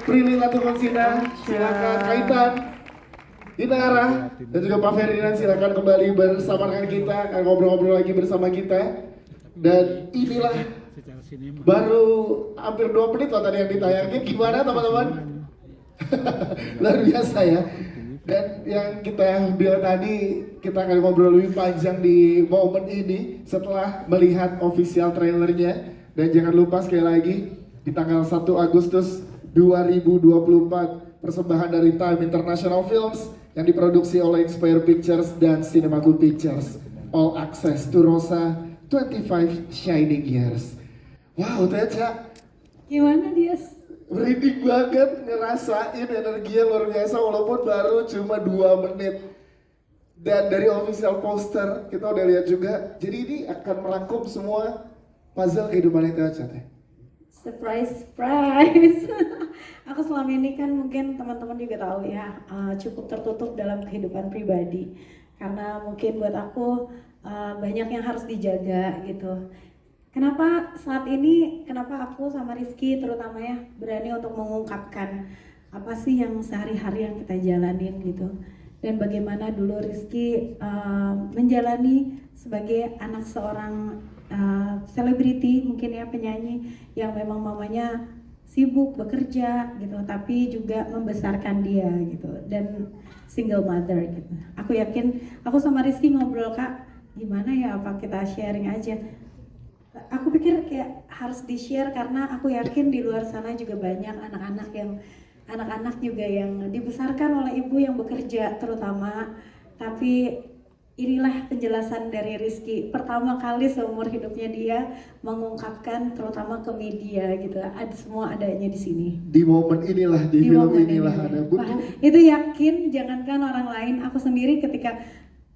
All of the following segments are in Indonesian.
Prilly Latukonsina, silakan Kaitan, Inara, dan juga Pak Ferdinand silakan kembali bersama dengan kita, akan ngobrol-ngobrol lagi bersama kita. Dan inilah baru hampir 2 menit loh tadi yang ditayangin, gimana teman-teman? Luar biasa ya. Dan yang kita bilang tadi, kita akan ngobrol lebih panjang di momen ini setelah melihat official trailernya. Dan jangan lupa sekali lagi, di tanggal 1 Agustus 2024, persembahan dari Time International Films yang diproduksi oleh Inspire Pictures dan Cinemacool Pictures. All access to Rosa 25 Shining Years. Wow, Teca. Gimana dia? Merinding banget ngerasain energinya luar biasa walaupun baru cuma 2 menit. Dan dari official poster kita udah lihat juga. Jadi ini akan merangkum semua puzzle kehidupan Teca teh. Surprise, surprise. Aku selama ini kan mungkin teman-teman juga tahu ya, cukup tertutup dalam kehidupan pribadi. Karena mungkin buat aku banyak yang harus dijaga gitu. Kenapa saat ini, kenapa aku sama Rizky terutama ya berani untuk mengungkapkan apa sih yang sehari-hari yang kita jalanin gitu. Dan bagaimana dulu Rizky menjalani sebagai anak seorang selebriti, mungkin ya penyanyi yang memang mamanya sibuk bekerja gitu, tapi juga membesarkan dia gitu, dan single mother gitu. Aku yakin, aku sama Rizky ngobrol, Kak, gimana ya, apa kita sharing aja. Aku pikir kayak harus di-share karena aku yakin di luar sana juga banyak anak-anak juga yang dibesarkan oleh ibu yang bekerja terutama. Tapi inilah penjelasan dari Rizky. Pertama kali seumur hidupnya dia mengungkapkan terutama ke media gitu. Ada semua adanya di sini. Di momen inilah, di film inilah ada butuh. Itu yakin, jangankan orang lain, aku sendiri ketika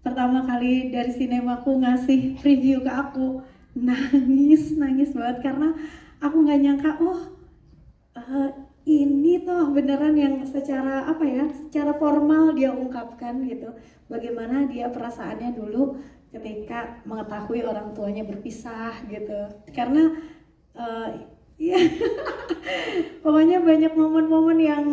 pertama kali dari Cinemacool ngasih preview ke aku, nangis banget karena aku nggak nyangka, ini tuh beneran yang secara apa ya, secara formal dia ungkapkan gitu, bagaimana dia perasaannya dulu ketika mengetahui orang tuanya berpisah gitu. Karena ya pokoknya banyak momen-momen yang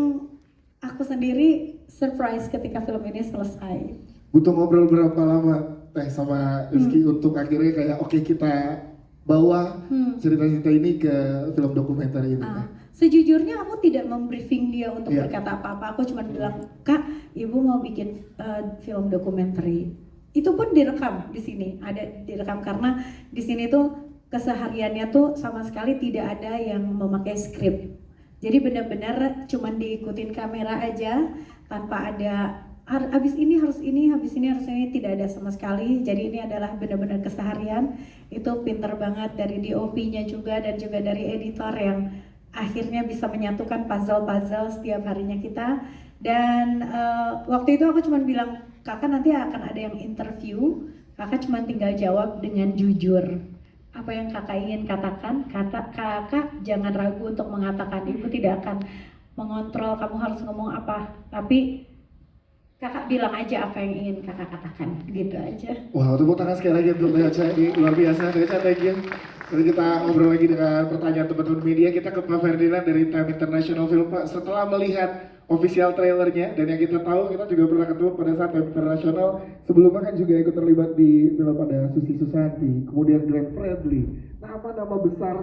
aku sendiri surprise ketika film ini selesai. Butuh ngobrol berapa lama teh sama Rizky untuk akhirnya kayak oke, kita bawa cerita-cerita ini ke film dokumenter ini? Sejujurnya aku tidak membriefing dia untuk berkata apa-apa. Aku cuma bilang, Kak, ibu mau bikin film dokumenter. Itu pun direkam di sini, ada direkam karena di sini tuh kesehariannya tuh sama sekali tidak ada yang memakai skrip. Jadi benar-benar cuma diikutin kamera aja tanpa ada habis ini harus ini, habis ini harus ini, tidak ada sama sekali. Jadi ini adalah benar-benar keseharian. Itu pinter banget dari DOP-nya juga dan juga dari editor yang akhirnya bisa menyatukan puzzle-puzzle setiap harinya kita. Dan waktu itu aku cuma bilang, kakak nanti akan ada yang interview, kakak cuma tinggal jawab dengan jujur. Apa yang kakak ingin katakan, kakak jangan ragu untuk mengatakan. Ibu tidak akan mengontrol kamu harus ngomong apa, tapi kakak bilang aja apa yang ingin kakak katakan, gitu aja. Wah, tepuk tangan sekali lagi untuk Teca, ini luar biasa. Teca, thank you. Nanti kita ngobrol lagi dengan pertanyaan teman-teman media. Kita ke Pak Ferdinand dari Time International Film. Pak, setelah melihat official trailernya, dan yang kita tahu, kita juga pernah ketemu pada saat Time International, sebelumnya kan juga ikut terlibat di film ada Susi Susanti, kemudian Glenn Fredly, nama-nama besar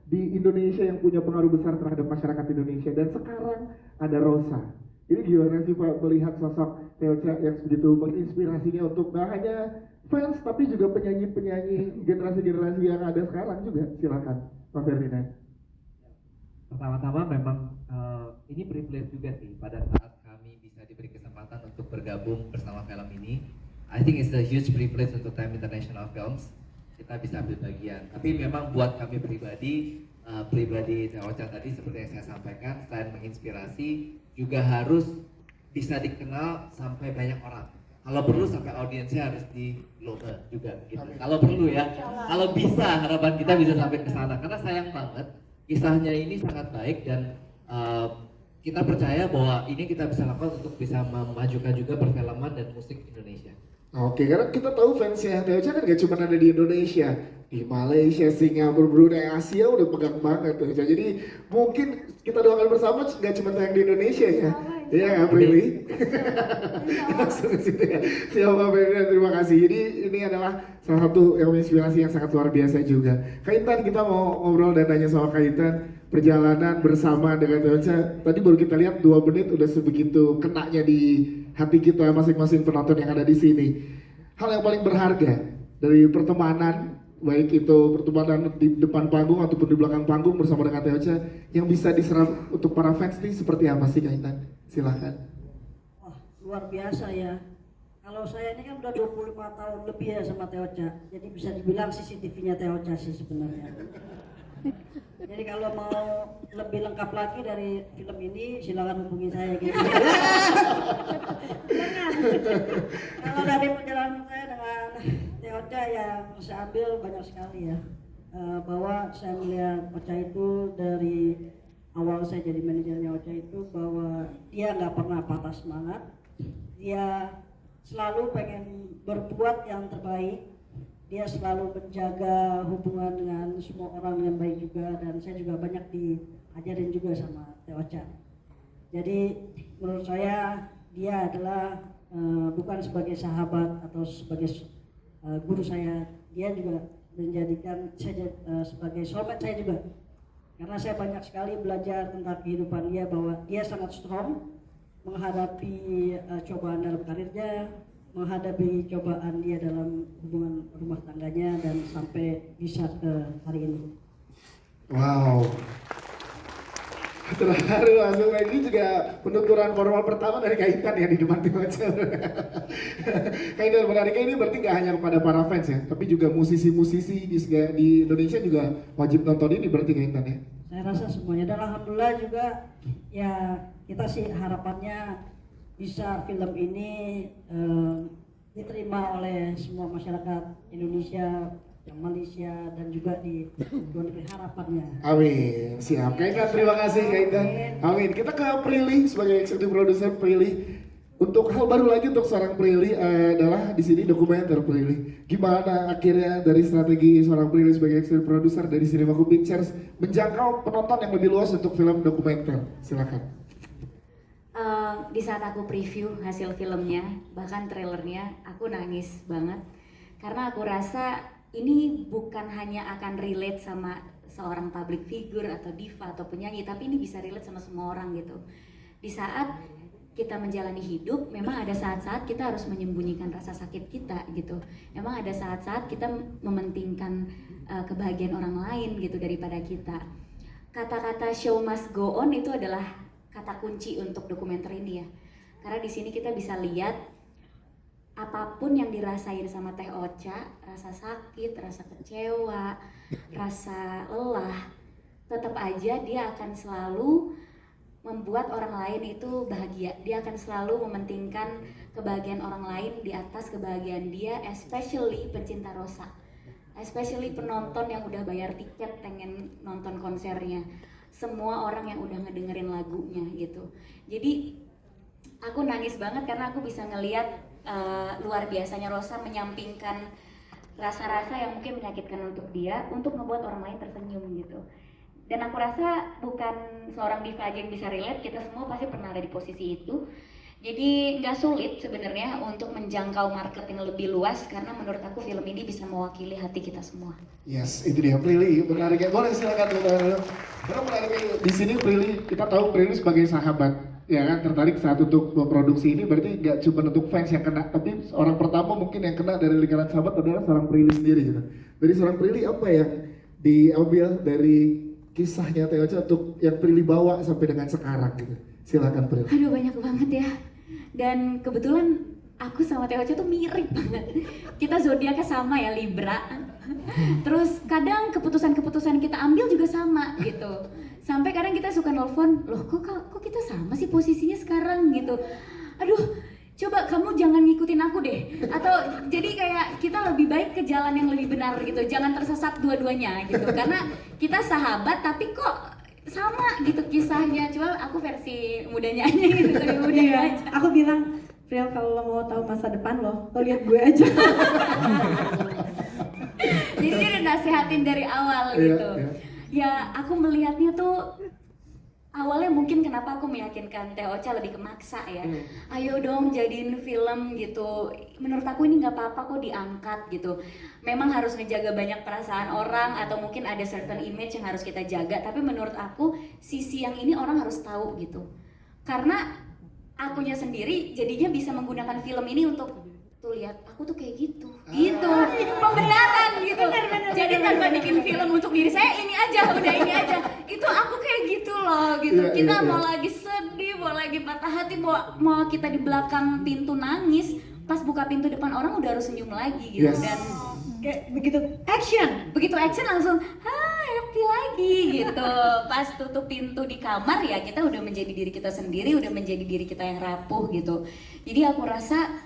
di Indonesia yang punya pengaruh besar terhadap masyarakat Indonesia. Dan sekarang ada Rosa. Ini gimana sih Pak melihat sosok Teca yang begitu menginspirasinya untuk gak hanya fans tapi juga penyanyi-penyanyi generasi-generasi yang ada sekarang juga? Silakan Pak Ferdinand. Pertama-tama memang ini privilege juga sih pada saat kami bisa diberi kesempatan untuk bergabung bersama film ini. I think it's a huge privilege untuk Time International Films, kita bisa ambil bagian. Tapi memang buat kami pribadi Teca tadi seperti yang saya sampaikan, selain menginspirasi juga harus bisa dikenal sampai banyak orang. Kalau perlu sampai audiensnya harus di global juga gitu. Kalau perlu ya, kalau bisa harapan kita bisa sampai ke sana. Karena sayang banget kisahnya ini sangat baik dan kita percaya bahwa ini kita bisa lakukan untuk bisa memajukan juga perfilman dan musik Indonesia. Oke, karena kita tahu fansnya Teca kan gak cuma ada di Indonesia, di Malaysia, Singapura, Brunei, Asia udah pegang banget tuh. Jadi mungkin kita doakan bersama nggak cuma tayang di Indonesia ya. Iya nggak Prilly? Langsung ke situ ya. Siap Kak Ferdinand, terima kasih. Jadi ini adalah salah satu yang inspirasi yang sangat luar biasa juga. Kak Intan, kita mau ngobrol dan tanya sama Kak Intan perjalanan bersama dengan Teocha. Tadi baru kita lihat 2 menit udah sebegitu kenanya di hati kita masing-masing penonton yang ada di sini. Hal yang paling berharga dari pertemanan, baik itu pertemanan di depan panggung ataupun di belakang panggung bersama dengan Teocha, yang bisa diserap untuk para fans ini seperti apa sih Kak Intan? Silahkan. Wah, luar biasa ya. Kalau saya ini kan udah 25 tahun lebih ya sama Teocha, jadi bisa dibilang CCTV-nya Teocha sih sebenarnya. Jadi kalau mau lebih lengkap lagi dari film ini, silakan hubungi saya gitu. Kalau dari perjalanan saya dengan Teocha yang saya ambil banyak sekali ya. Bahwa saya melihat Ocha itu dari awal saya jadi manajernya Ocha itu bahwa dia nggak pernah patah semangat, dia selalu pengen berbuat yang terbaik, dia selalu menjaga hubungan dengan semua orang dengan baik juga, dan saya juga banyak diajarin juga sama Teocha. Jadi menurut saya dia adalah bukan sebagai sahabat atau sebagai guru saya, dia juga menjadikan saya sebagai soulmate saya juga. Karena saya banyak sekali belajar tentang kehidupan dia, bahwa dia sangat strong menghadapi cobaan dalam karirnya, menghadapi cobaan dia dalam hubungan rumah tangganya, dan sampai bisa ke hari ini. Wow. Terharu langsung. Ini juga penuturan formal pertama dari Kak Intan ya di depan Teocha. Kak Intan, menariknya ini berarti nggak hanya kepada para fans ya, tapi juga musisi-musisi di Indonesia juga wajib nonton ini berarti Kak Intan ya? Saya rasa semuanya, dan alhamdulillah juga ya kita sih harapannya bisa film ini diterima oleh semua masyarakat Indonesia, Malaysia, dan juga di luar negeri, harapannya. Amin, siap. Kak Intan, terima kasih Kak Intan. Amin. Kita ke Prilly sebagai executive producer. Prilly, untuk hal baru lagi untuk seorang Prilly adalah di sini dokumenter Prilly. Gimana akhirnya dari strategi seorang Prilly sebagai executive producer dari Cinemaku Pictures menjangkau penonton yang lebih luas untuk film dokumenter? Silakan. Di saat aku preview hasil filmnya, bahkan trailernya, aku nangis banget karena aku rasa ini bukan hanya akan relate sama seorang public figure atau diva atau penyanyi, tapi ini bisa relate sama semua orang gitu. Di saat kita menjalani hidup, memang ada saat-saat kita harus menyembunyikan rasa sakit kita gitu. Memang ada saat-saat kita mementingkan kebahagiaan orang lain gitu daripada kita. Kata-kata show must go on itu adalah kata kunci untuk dokumenter ini ya. Karena di sini kita bisa lihat apapun yang dirasain sama Teh Ocha, rasa sakit, rasa kecewa, rasa lelah, tetap aja dia akan selalu membuat orang lain itu bahagia. Dia akan selalu mementingkan kebahagiaan orang lain di atas kebahagiaan dia, especially pencinta Rosa, especially penonton yang udah bayar tiket pengen nonton konsernya, semua orang yang udah ngedengerin lagunya gitu. Jadi aku nangis banget karena aku bisa ngelihat luar biasanya Rosa menyampingkan rasa-rasa yang mungkin menyakitkan untuk dia untuk ngebuat orang lain tersenyum gitu. Dan aku rasa bukan seorang diva aja yang bisa relate, kita semua pasti pernah ada di posisi itu. Jadi nggak sulit sebenarnya untuk menjangkau market yang lebih luas, karena menurut aku film ini bisa mewakili hati kita semua. Yes, itu dia Prilly. Menariknya, boleh silakan teman-teman. Karena menariknya di sini Prilly, kita tahu Prilly sebagai sahabat, ya kan, tertarik saat untuk memproduksi ini berarti nggak cuma untuk fans yang kena, tapi orang pertama mungkin yang kena dari lingkaran sahabat adalah seorang Prilly sendiri gitu. Dari seorang Prilly apa yang diambil dari kisahnya Teocha untuk yang Prilly bawa sampai dengan sekarang gitu? Silakan Prilly. Aduh, banyak banget ya. Dan kebetulan aku sama Teocha tuh mirip banget. Kita zodiaknya sama ya, Libra. Terus kadang keputusan-keputusan kita ambil juga sama gitu. Sampai kadang kita suka nelfon, loh kok kita sama sih posisinya sekarang gitu. Aduh, coba kamu jangan ngikutin aku deh. Atau jadi kayak kita lebih baik ke jalan yang lebih benar gitu. Jangan tersesat dua-duanya gitu. Karena kita sahabat tapi kok sama gitu kisahnya. Cuma aku versi mudanya aja gitu, lebih mudanya aja. Aku bilang, Pril, kalau lo mau tahu masa depan lo lihat gue aja. Jadi dia udah nasihatin dari awal Iya, gitu. iya. Ya aku melihatnya tuh awalnya mungkin kenapa aku meyakinkan Teh Ocha lebih ke maksa ya. Ayo dong jadiin film gitu. Menurut aku ini nggak apa-apa kok diangkat gitu. Memang harus ngejaga banyak perasaan orang atau mungkin ada certain image yang harus kita jaga. Tapi menurut aku sisi yang ini orang harus tahu gitu. Karena akunya sendiri jadinya bisa menggunakan film ini untuk tuh lihat aku tuh kayak gitu pembenaran gitu. Jadi tanpa bikin film untuk diri saya ini aja udah ini aja itu aku kayak gitu loh gitu. Iya, Kita iya, mau iya. lagi sedih, mau lagi patah hati, mau kita di belakang pintu nangis, pas buka pintu depan orang udah harus senyum lagi gitu. Yes. Dan Kayak begitu action. begitu action langsung happy lagi gitu. Pas tutup pintu di kamar ya kita udah menjadi diri kita sendiri, udah menjadi diri kita yang rapuh gitu. Jadi aku rasa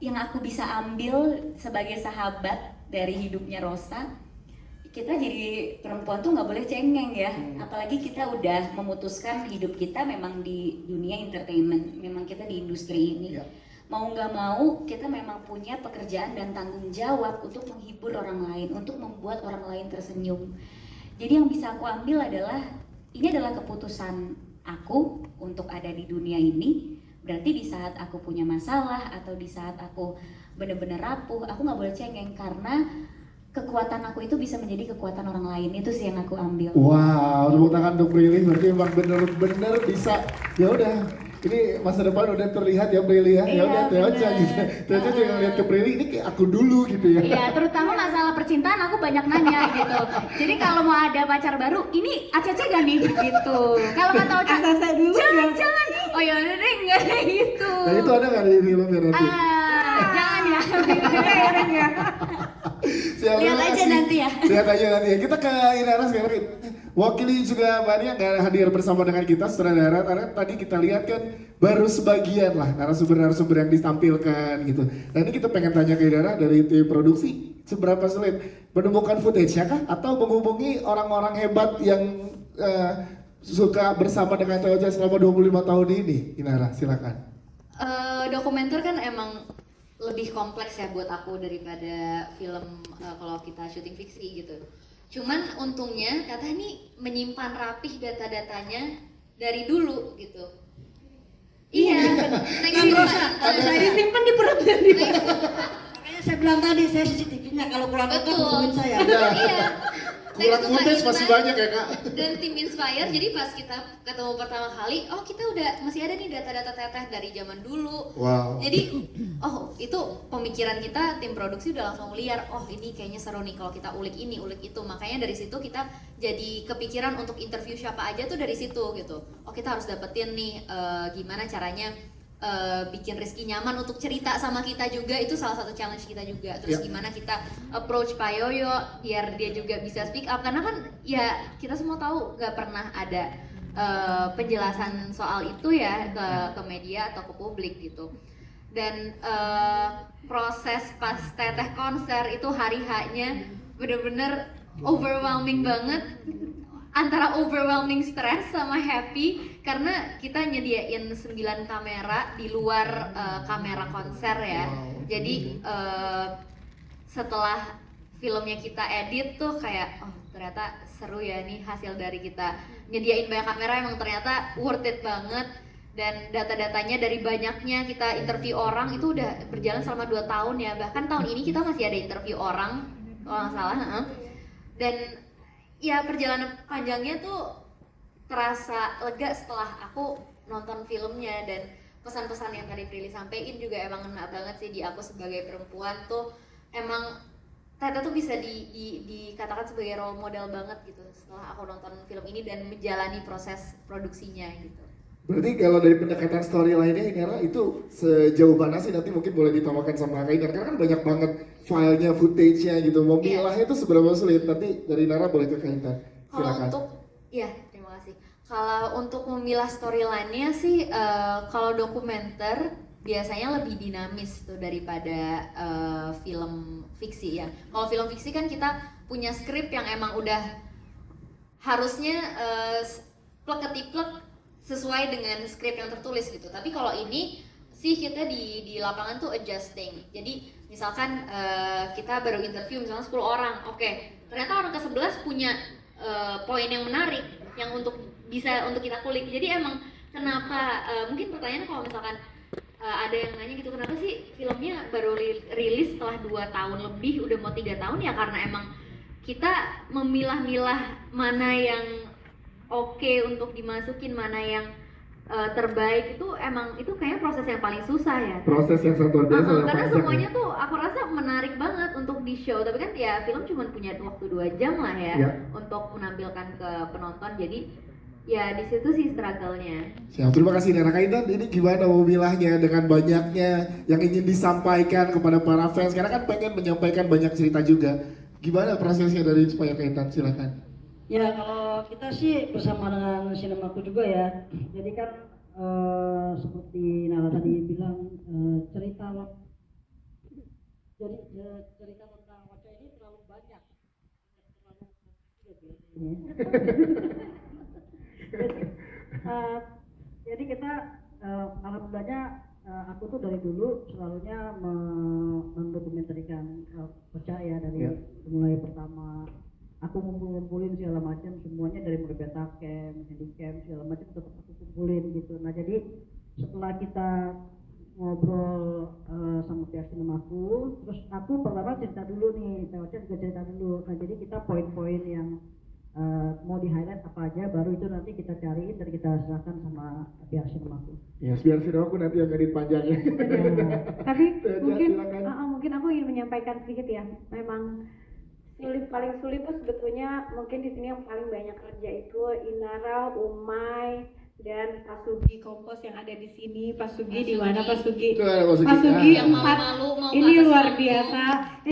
yang aku bisa ambil sebagai sahabat dari hidupnya Rosa, kita jadi perempuan tuh nggak boleh cengeng ya. Apalagi kita udah memutuskan hidup kita memang di dunia entertainment, memang kita di industri ini. Iya. Mau nggak mau kita memang punya pekerjaan dan tanggung jawab untuk menghibur orang lain, untuk membuat orang lain tersenyum. Jadi yang bisa aku ambil adalah ini adalah keputusan aku untuk ada di dunia ini. Berarti di saat aku punya masalah atau di saat aku bener-bener rapuh, aku nggak boleh cengeng karena kekuatan aku itu bisa menjadi kekuatan orang lain. Itu sih yang aku ambil. Wow, tepuk tangan untuk Prilly, berarti emang bener-bener bisa. Ya udah, ini masa depan udah terlihat ya Prilly ya. Ya Iya, udah Teh Ocha bener. gitu. Teh Ocha juga ngeliat ke Prilly, ini kayak aku dulu gitu ya. Iya, terutama masalah percintaan aku banyak nanya gitu. Jadi kalau mau ada pacar baru, ini ACC gak nih gitu. Kalau nggak tahu ACC dulu ya. jangan. Oh ya udah deh nggak kayak gitu. Nah itu ada nggak di filmnya nanti? Jangan ya. Siapa Lihat aja sih? nanti ya. Lihat aja nanti ya. Kita ke Inara sekarang. Wakili juga Mbak Nia nggak hadir bersama dengan kita sutradara karena tadi kita lihat kan baru sebagian lah narasumber-narasumber yang ditampilkan gitu. Nah ini kita pengen tanya ke Inara dari tim produksi seberapa sulit menemukan footage-nya kah atau menghubungi orang-orang hebat yang suka bersama dengan Teh Ocha selama 25 tahun ini? Inara silakan. Dokumenter kan emang lebih kompleks ya buat aku daripada film kalau kita syuting fiksi gitu. Cuman untungnya Tata ini menyimpan rapih data-datanya dari dulu gitu. Iya, Saya disimpan di perut dan di Makanya saya bilang tadi, saya CCTV-nya kalau kurang lengkap Betul. hubungin saya. Iya. Kurang footage masih banyak ya kak? Dan tim Inspire, jadi pas kita ketemu pertama kali, oh kita udah masih ada nih data-data Teteh dari zaman dulu. Wow. Jadi, oh itu pemikiran kita tim produksi udah langsung liar. Oh ini kayaknya seru nih kalau kita ulik ini, ulik itu. Makanya dari situ kita jadi kepikiran untuk interview siapa aja tuh dari situ gitu. Oh kita harus dapetin nih gimana caranya bikin Rizky nyaman untuk cerita sama kita juga, itu salah satu challenge kita juga. Terus gimana kita approach Pak Yoyo biar dia juga bisa speak up, karena kan ya kita semua tahu gak pernah ada penjelasan soal itu ya ke media atau ke publik gitu. Dan proses pas Teteh konser itu hari H-nya bener-bener overwhelming banget, antara overwhelming stress sama happy karena kita nyediain 9 kamera di luar kamera konser ya. Jadi setelah filmnya kita edit tuh kayak oh ternyata seru ya nih hasil dari kita nyediain banyak kamera, emang ternyata worth it banget. Dan data-datanya dari banyaknya kita interview orang itu udah berjalan selama 2 tahun ya. Bahkan tahun ini kita masih ada interview orang kalau nggak salah. Dan ya perjalanan panjangnya tuh terasa lega setelah aku nonton filmnya, dan pesan-pesan yang tadi Prilly sampein juga emang ngena banget sih di aku sebagai perempuan tuh. Emang Tata tuh bisa dikatakan sebagai role model banget gitu setelah aku nonton film ini dan menjalani proses produksinya gitu. Berarti kalau dari pendekatan storyline-nya Inara itu sejauh mana sih, nanti mungkin boleh ditambahkan sama Kak Inara, karena kan banyak banget filenya, footage-nya gitu, mau milahnya itu seberapa sulit, nanti dari Inara boleh ke Kak Intan, Kalau silakan. untuk, ya terima kasih. Kalau untuk memilah storyline-nya sih, kalau dokumenter biasanya lebih dinamis tuh daripada film fiksi ya. Kalau film fiksi kan kita punya skrip yang emang udah harusnya plek ketiplek sesuai dengan skrip yang tertulis gitu. Tapi kalau ini sih kita di lapangan tuh adjusting. Jadi misalkan kita baru interview misalnya 10 orang, oke, ternyata orang ke-11 punya poin yang menarik yang untuk kita kulik. Jadi emang kenapa mungkin pertanyaan kalau misalkan ada yang nanya gitu, kenapa sih filmnya baru rilis setelah 2 tahun lebih, udah mau 3 tahun, ya karena emang kita memilah-milah mana yang oke untuk dimasukin, mana yang terbaik. Itu emang itu kayaknya proses yang paling susah ya. Proses yang sangat luar biasa. Karena panjang semuanya ya. tuh aku rasa menarik banget untuk di show, tapi kan ya film cuma punya waktu 2 jam lah ya, Ya. untuk menampilkan ke penonton. Jadi ya di situ sih struggle-nya. Siap, terima kasih Nara Kaitan. Ini gimana memilahnya dengan banyaknya yang ingin disampaikan kepada para fans? Karena kan pengen menyampaikan banyak cerita juga. Gimana prosesnya dari supaya Kaitan? Silakan. Ya kalau kita sih bersama dengan Sinemaku juga ya. Jadi kan seperti Nala tadi bilang cerita tentang Ocha ini terlalu banyak. Jadi kita alhamdulillahnya aku tuh dari dulu selalunya mendokumentarikan percaya dari mulai pertama aku ngumpulin segala macam, semuanya dari mulai beta camp, handycam segala macam tetap aku kumpulin gitu. Nah jadi setelah kita ngobrol sama pihak Sinemaku, terus aku pertama cerita dulu nih, Ocha juga cerita dulu. Nah jadi kita poin-poin yang mau di highlight apa aja, baru itu nanti kita cariin dan kita serahkan sama pihak Sinemaku. Ya, biar Sinemaku nanti yang ngedit panjangnya. Tapi mungkin silakan. mungkin aku ingin menyampaikan sedikit ya. Memang paling sulit tuh sebetulnya mungkin di sini yang paling banyak kerja itu Inara, Umay, dan Pak Sugi Kompos yang ada di sini. Pak Sugi di mana Pak Sugi? Itu ada Pak Sugi. Pak Sugi Yang empat. malu-malu mau ke Ini atas luar panggung. biasa.